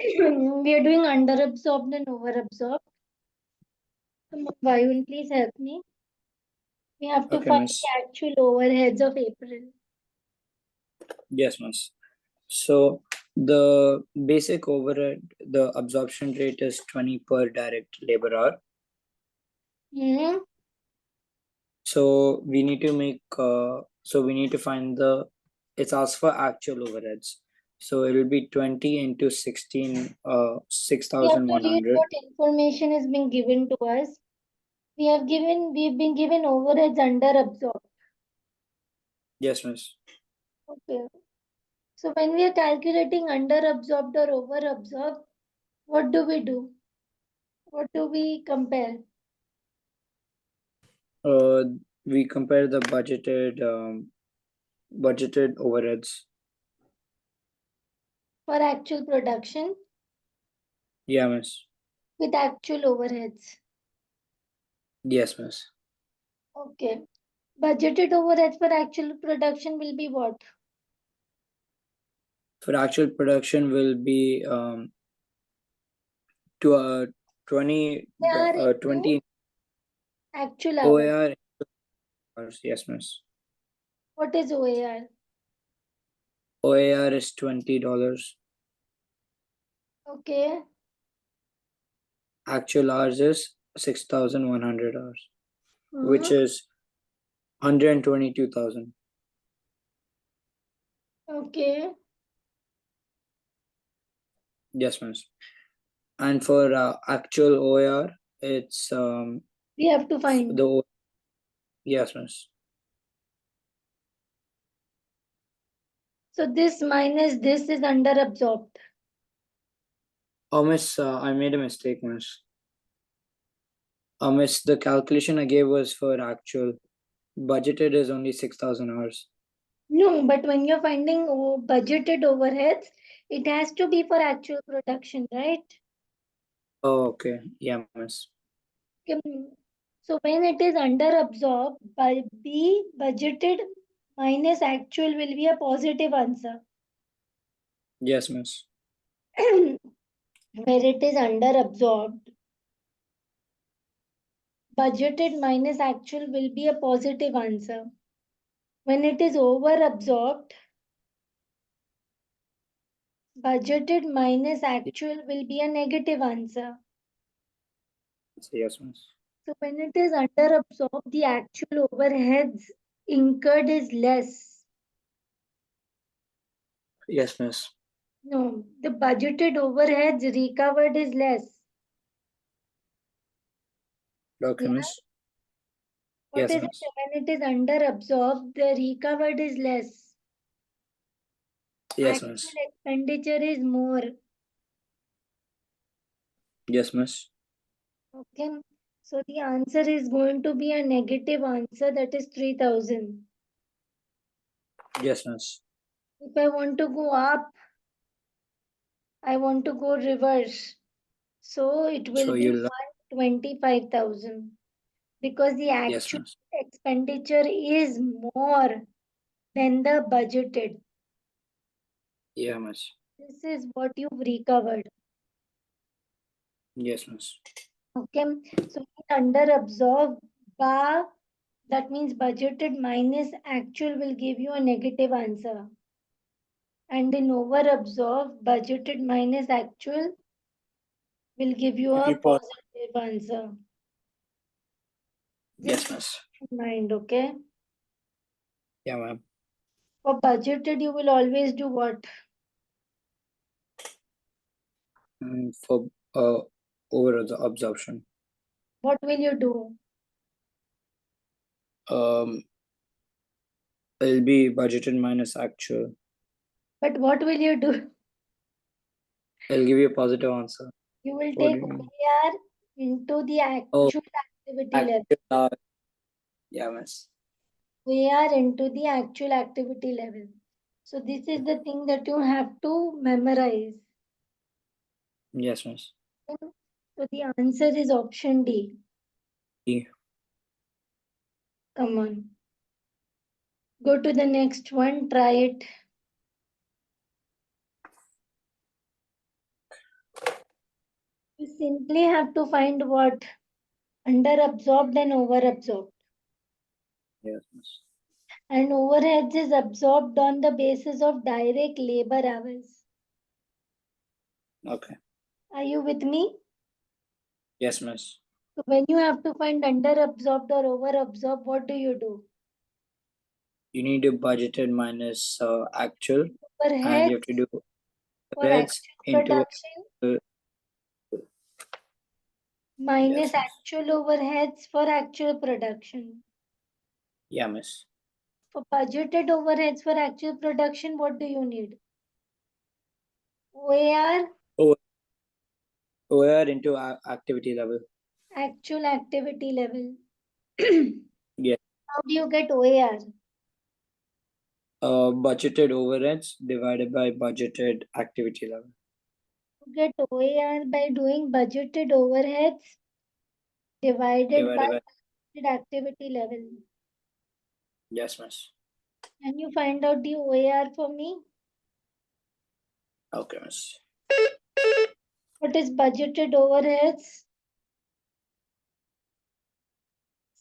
We are doing underabsorbed and overabsorbed. Vayun, please help me. We have to Okay, find miss. the actual overheads of April. Yes, miss. So the basic overhead, the absorption rate is 20 per direct labor hour. Hmm. So we need to make, so we need to find it's asked for actual overheads. So it will be 20 into 16, We have to read 6,100. what information is being given to us. We've been given overheads underabsorbed. Yes, miss. Okay. So when we are calculating underabsorbed or overabsorbed, what do we do? What do we compare? We compare the budgeted overheads. For actual production Yeah, miss. with actual overheads. Yes, miss. Okay. Budgeted overheads for actual production will be what? For actual production will be to 20 They are into 20 actual hours. OAR hours. Yes, miss. What is OAR? OAR is $20. Okay. Actual hours is 6,100 hours, which Mhm. is 122,000. Okay. Yes, miss. And for actual OAR, it's We have to find. yes, miss. So this minus this is underabsorbed. Oh, miss, I made a mistake, miss. Miss, the calculation I gave was for actual. Budgeted is only 6,000 hours. No, but when you're finding budgeted overheads, it has to be for actual production, right? Oh, okay. Yeah, miss. So when it is underabsorbed, B budgeted minus actual will be a positive answer. Yes, miss. Where it is underabsorbed, budgeted minus actual will be a positive answer. When it is overabsorbed, budgeted minus actual will be a negative answer. Yes, miss. So when it is underabsorbed, the actual overheads incurred is less. Yes, miss. No, the budgeted overheads recovered is less. Okay, Yeah. miss. What Yes, is it miss. when it is underabsorbed, the recovered is less. Yes, Actual miss. expenditure is more. Yes, miss. Okay. So the answer is going to be a negative answer, that is 3000. Yes, miss. If I want to go up, I want to go reverse. So it will So be you'll 125,000 because the yes, actual miss. expenditure is more than the budgeted. Yeah, miss. This is what you've recovered. Yes, miss. Okay. So under absorb bar, that means budgeted minus actual will give you a negative answer. And in over absorb, budgeted minus actual will give you If a you pause. positive answer. Yes, Just keep miss. in mind, okay? Yeah, ma'am. For budgeted, you will always do what? For over the absorption. What will you do? It'll be budgeted minus actual. But what will you do? I'll give you a positive answer. You will What do take you mean? OER into the Oh, actual activity level. actual. Yeah, miss. OER into the actual activity level. So this is the thing that you have to memorize. Yes, miss. So the answer is option D. E. Come on. Go to the next one. Try it. You simply have to find what? Underabsorbed and overabsorbed. Yes, miss. And overheads is absorbed on the basis of direct labor hours. Okay. Are you with me? Yes, miss. So when you have to find underabsorbed or overabsorbed, what do? You need to budgeted minus actual, and you have to Overheads do for overheads actual into production minus yes, miss. actual overheads for actual production. Yeah, miss. For budgeted overheads for actual production, what do you need? OAR, O- OR into activity level. actual activity level. Yeah. How do you get OAR? Budgeted overheads divided by budgeted activity level. You get OAR by doing budgeted overheads divided by Divided by budgeted activity level. yes, miss. Can you find out the OAR for me? Okay, miss. What is budgeted overheads?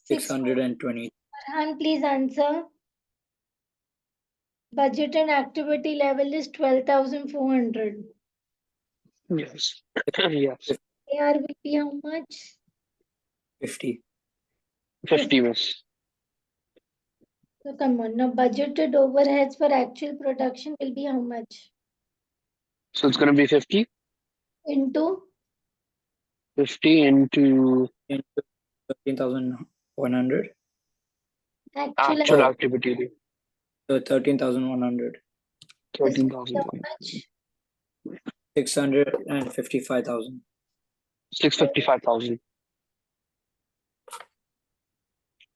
620. Farhan, please answer. Budgeted activity level is 12,400. Yes. Yes. AR will be how much? 50. 50 miss. So come on, now budgeted overheads for actual production will be how much? So it's gonna be 50. Into 50 into Into 13,100. actual actual Oh, activity. so 13,100. is how 13,000. much? 655,000. 655,000.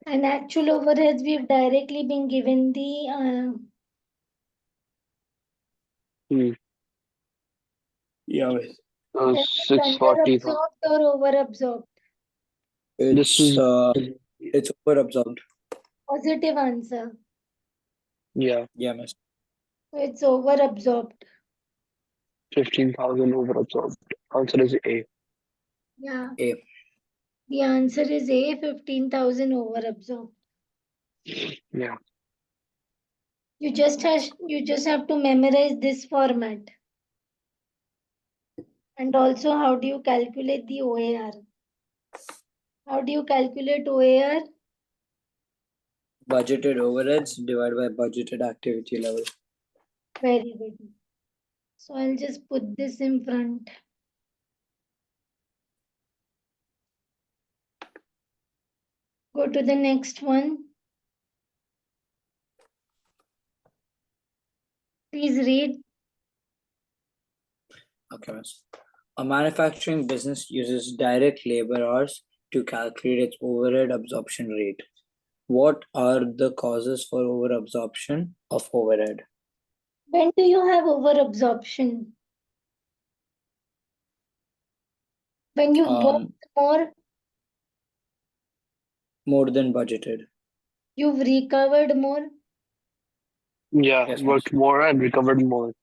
And actual overheads we've directly been given the Hmm. Yeah, miss. So then it's 640,000. underabsorbed or overabsorbed. This It's is it's over absorbed. Positive answer. yeah, Yeah, miss. So it's overabsorbed. 15,000 over absorbed. Answer is A. Yeah. A. The answer is A, 15,000 overabsorbed. Yeah. You just have to memorize this format. And also, how do you calculate the OAR? How do you calculate OAR? Budgeted overheads divided by budgeted activity level. Very good. So I'll just put this in front. Go to the next one. Please read. Okay, miss. A manufacturing business uses direct labor hours to calculate its overhead absorption rate. What are the causes for overabsorption of overhead? When do you have overabsorption? When you've Um, worked more, more than budgeted. you've recovered more, Yeah. Yes, miss. Worked more and recovered more.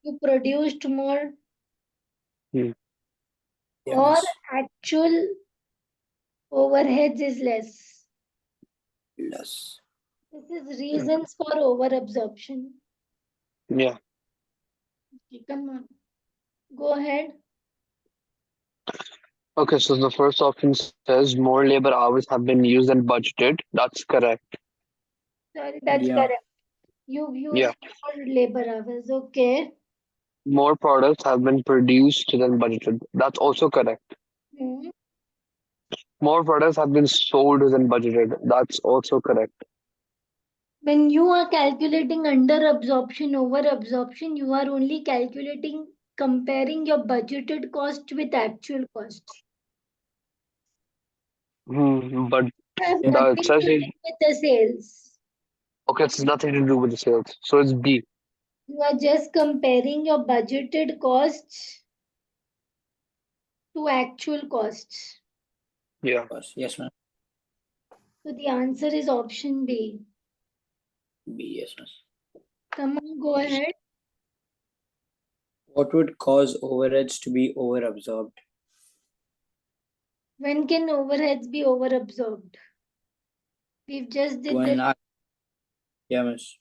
you produced more, Hmm. Yeah, or miss. actual overheads is less. Less. This is reasons for overabsorption. Yeah. Okay, come on. Go ahead. Okay, so the first option says more labor hours have been used than budgeted. That's correct. Sorry, that's Yeah. correct. You've Yeah. used more labor hours. Okay. More products have been produced than budgeted. That's also correct. Hmm. More products have been sold than budgeted. That's also correct. When you are calculating under absorption, over absorption, you are only calculating comparing your budgeted cost with actual costs. But Have it nothing says to do it, with the sales. okay, it's nothing to do with the sales. So it's B. You are just comparing your budgeted costs to actual costs. Yeah. Yes, ma'am. So the answer is option B. B. Yes, miss. Come on, go ahead. What would cause overheads to be overabsorbed? When can overheads be overabsorbed? We've just did When that. yeah, miss.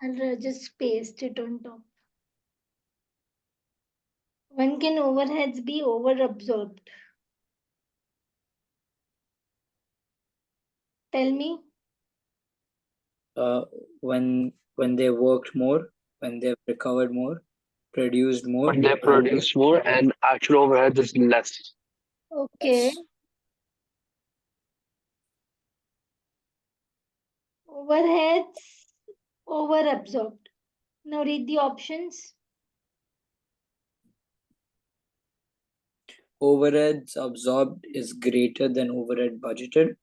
I'll just paste it on top. When can overheads be overabsorbed? Tell me. When they worked more, when they've recovered more, produced more, When they and produce more and actual overhead is less. Okay. less. Overheads overabsorbed. Now read the options. Overheads absorbed is greater than overhead budgeted,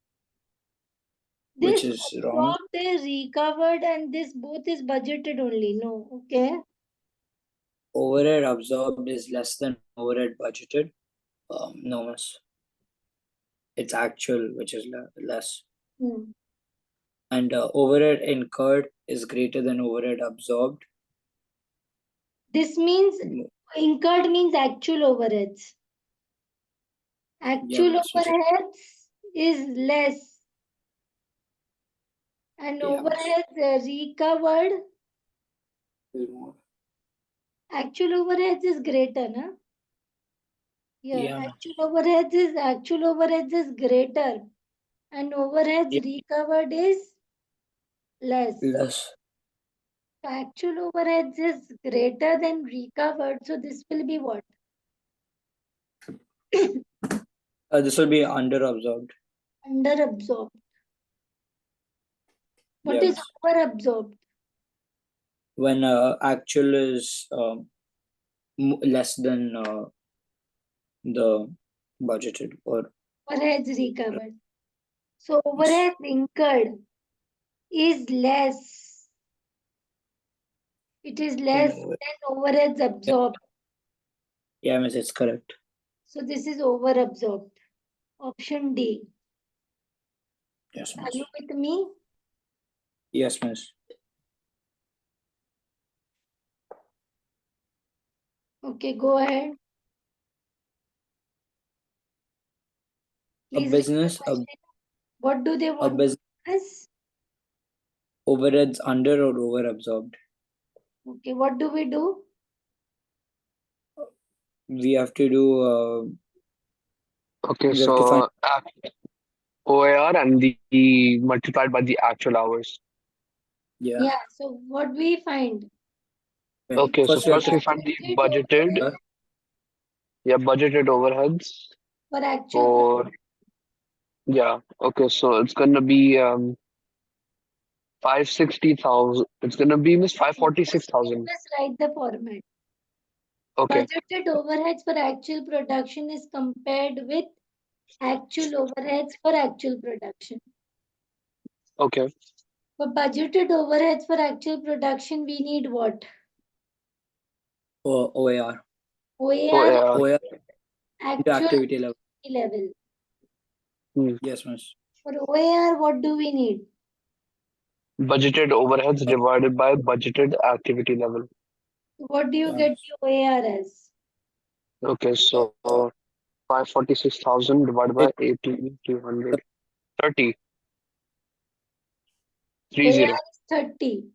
which This is wrong. absorbed is recovered and this both is budgeted only. No. Okay. Overhead absorbed is less than overhead budgeted. No, miss. It's actual, which is less. And overhead incurred is greater than overhead absorbed. This means incurred means actual overheads. Actual miss, which is overheads is less. And yeah, miss. overheads recovered. More. Actual overheads is greater, na? Yeah, actual overheads is greater. And overheads yeah, recovered is less. less. So actual overheads is greater than recovered. So this will be what? This will be underabsorbed. Underabsorbed. What Yeah, is miss. overabsorbed? When actual is less than the budgeted or Overheads recovered. So overheads incurred is less. It is less than overheads absorbed. yeah, miss, it's correct. So this is overabsorbed. Option D. Yes, Are miss. you with me? Yes, miss. Okay, go ahead. Please read the question. What do they want us? Overheads under or overabsorbed? Okay, what do we do? We have to do Okay, we have to find so OAR and the multiplied by the actual hours. yeah. So what we find? Okay, so First we have first to we find the Budgeted budgeted, budgeted overheads for actual. for, okay, so it's gonna be 560,000. It's gonna be miss 546,000. Just write the format. Okay, Budgeted overheads for actual production is compared with actual overheads for actual production. okay. For budgeted overheads for actual production, we need what? OAR. OAR, OAR. actual Activity level. level. Yes, miss. For OAR, what do we need? Budgeted overheads divided by budgeted activity level. What do you Yeah. get the OAR as? Okay, so 546,000 divided by 18,200. 30. 30. OAR is 30.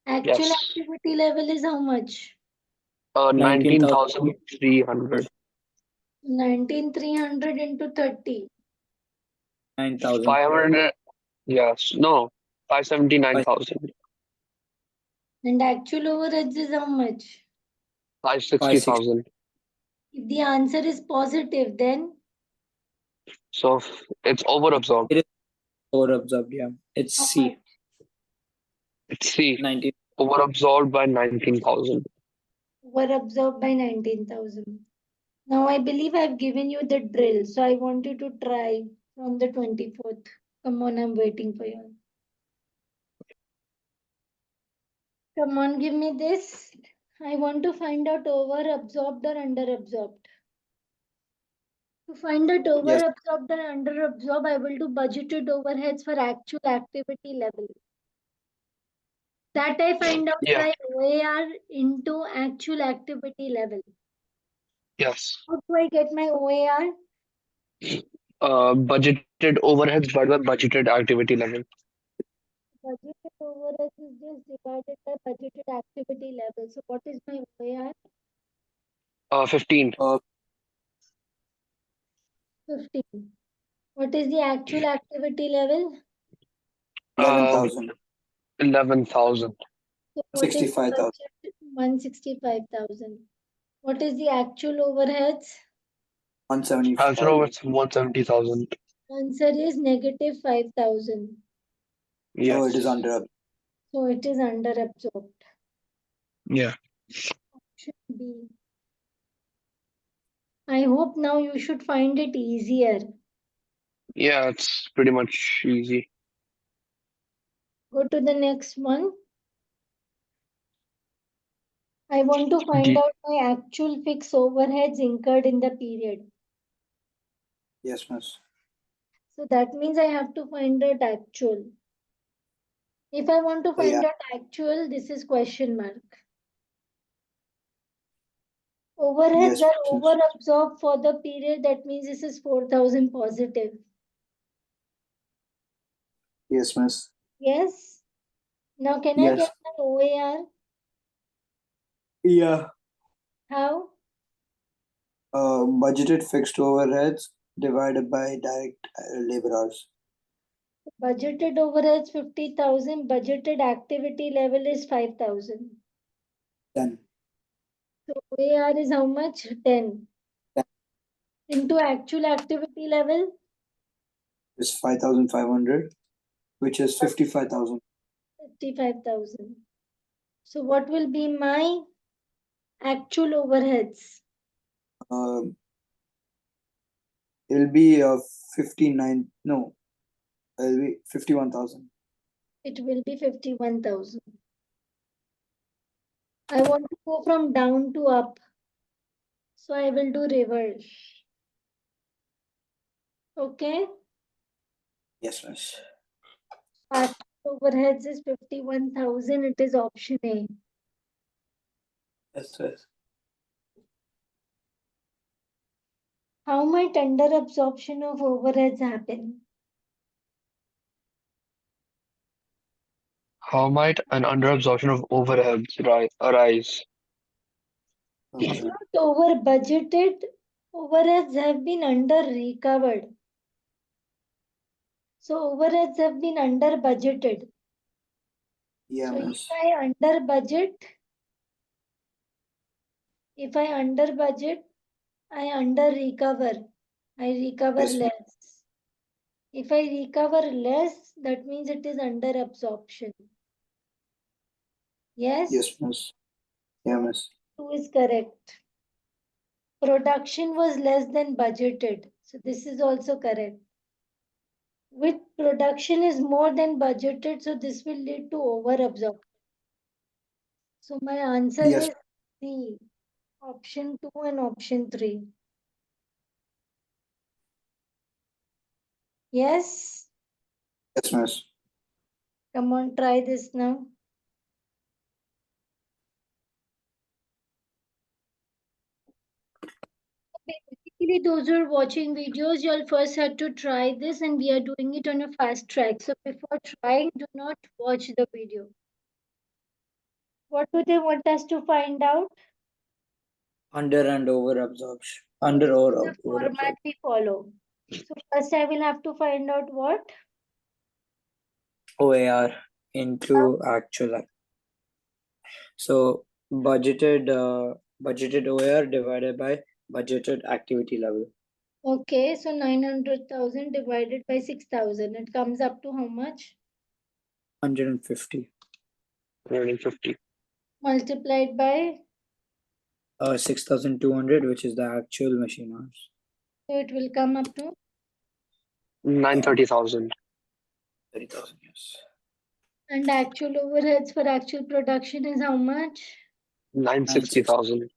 Actual Yes. activity level is how much? 19,300. 19,300 into 30. 9,000. 500. Yes. No. 579,000. And actual overheads is how much? 560,000. If the answer is positive, then So it's overabsorbed. It is overabsorbed. Yeah. It's how C. much? It's C. 19. Overabsorbed by 19,000. Overabsorbed by 19,000. Now I believe I've given you the drill. So I want you to try from the 24th. Come on, I'm waiting for you. Come on, give me this. I want to find out overabsorbed or underabsorbed. To find out Yes. overabsorbed and underabsorbed, I will do budgeted overheads for actual activity level. That I find out Yeah. by OAR into actual activity level. Yes. How do I get my OAR? Budgeted overheads divided by budgeted activity level. Budgeted overhead is just divided by budgeted activity level. So what is my OAR? 15. 15. What is the actual activity level? 11,000. 11,000. So what is the 65,000. budget? 165,000. What is the actual overheads? 175. Answer over 170,000. Answer is negative 5,000. Yes. So it is under. So it is under absorbed. Yeah. Option B. I hope now you should find it easier. Yeah, it's pretty much easy. Go to the next one. I want to find D. out my actual fixed overheads incurred in the period. Yes, miss. So that means I have to find out actual. If I want to find Yeah. out actual, this is question mark. Overheads Yes, are miss. over absorbed for the period. That means this is 4,000 positive. Yes, miss. Yes. Now can I Yes. get my OAR? Yeah. How? Budgeted fixed overheads divided by direct labor hours. Budgeted overheads 50,000. Budgeted activity level is 5,000. 10. So OAR is how much? 10. 10 Into actual activity level? is 5,500, which is 55,000. 55,000. So what will be my actual overheads? It'll be 59. No, it'll be 51,000. It will be 51,000. I want to go from down to up. So I will do reverse. Okay. Yes, miss. Actual overheads is 51,000. It is option A. Yes, miss. How might under absorption of overheads happen? How might an underabsorption of overheads arise? If Okay. not over budgeted, overheads have been under recovered. So overheads have been under budgeted. Yeah, So miss. if I under budget, I under recover. I recover Yes, miss. less. If I recover less, that means it is under absorption. Yes? Yes, miss. Yeah, miss. 2 is correct. Production was less than budgeted. So this is also correct. With production is more than budgeted, so this will lead to over absorption. So my answer Yes. is C, option 2 and option 3. Yes? Yes, miss. Come on, try this now. Basically, those who are watching videos, you'll first have to try this, and we are doing it on a fast track. So before trying, do not watch the video. What do they want us to find out? Under and over absorption. So Under this or is the over format absorption. we follow. So first I will have to find out what? OAR into actual. So budgeted OAR divided by budgeted activity level. Okay, so 900,000 divided by 6,000. It comes up to how much? 150. 150. Multiplied by, 6,200, which is the actual machine hours. so it will come up to 930,000. 30,000, yes. and actual overheads for actual production is how much? 960,000.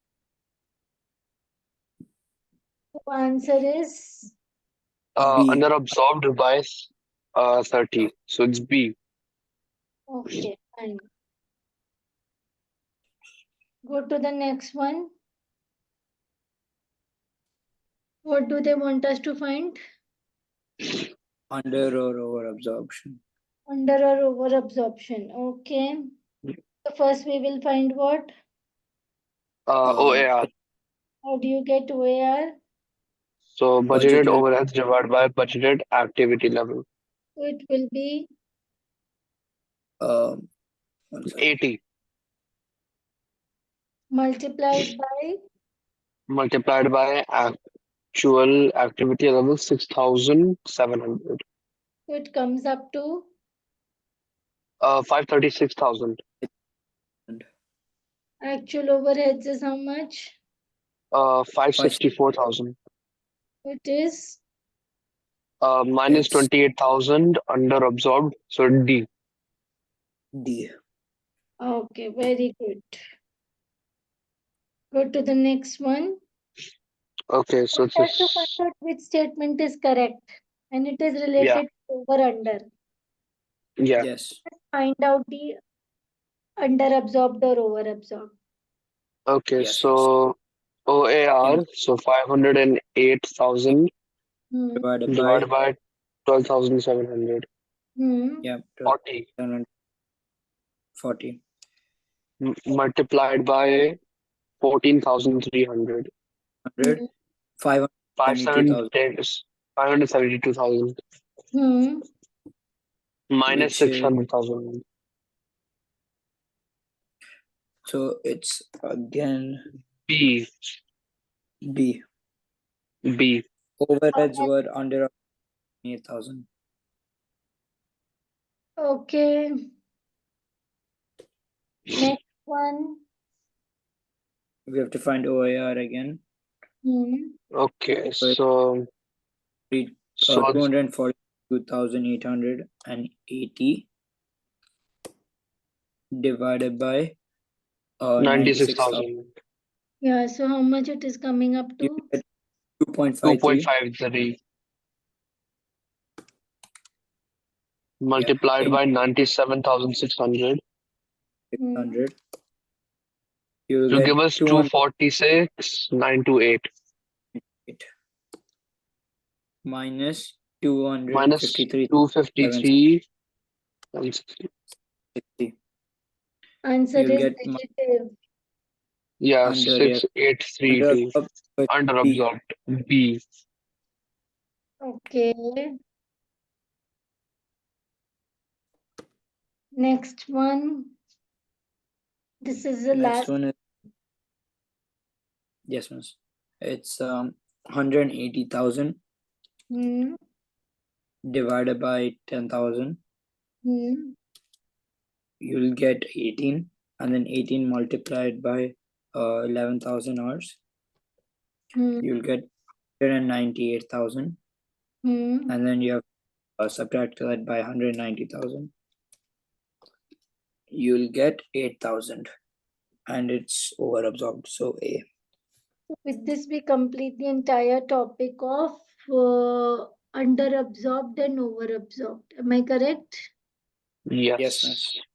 So answer is B. Underabsorbed by 30. So it's B. okay, fine. Go to the next one. What do they want us to find? Under or over absorption. Under or over absorption. Okay. So first we will find what? OAR. How do you get OAR? So budgeted Budgeted. overheads divided by budgeted activity level. So it will be 1 second. 80 multiplied by multiplied by actual activity level 6,700. so it comes up to 536,000. actual overheads is how much? 564,000. It is Minus It's 28,000 under absorbed. So D. D. okay, very good. Go to the next one. Okay, so We have to it's find out which statement is correct and it is yeah, related to over under. yeah. Yes. Find out the under absorbed or over absorbed. Okay, Yes. so OAR, so 508,000 Hmm. Divided by divided by 12,700. Hmm. yeah 40 40. Multiplied by 14,300. 100. Hmm. 572,000, 572,000 Hmm. minus which is 600,000. so it's again B. B. B. Overheads were under 8,000. Okay. Next one. We have to find OAR again. Hmm. Okay, So so it's so 242,880 divided by 96,000. 96,000. Yeah, so how much it is coming up You to? get 2.53 2.53 multiplied in by 97,600 Hmm. 600. You will will get give us 246,928 minus minus 253,760. 253 Answer You'll is get negative. yeah under 6,832 under B. absorbed B. Okay. Next one. This is the Next last. one is yes, miss. It's 180,000 Hmm. divided by 10,000. Hmm. You'll get 18, and then 18 multiplied by 11,000 hours. Hmm. You'll get 198,000, Hmm. and then you have subtract that by 190,000. You'll get 8,000, and it's overabsorbed. So A. With this, we complete the entire topic of under absorbed and over absorbed. Am I correct? Yes, Yes. miss.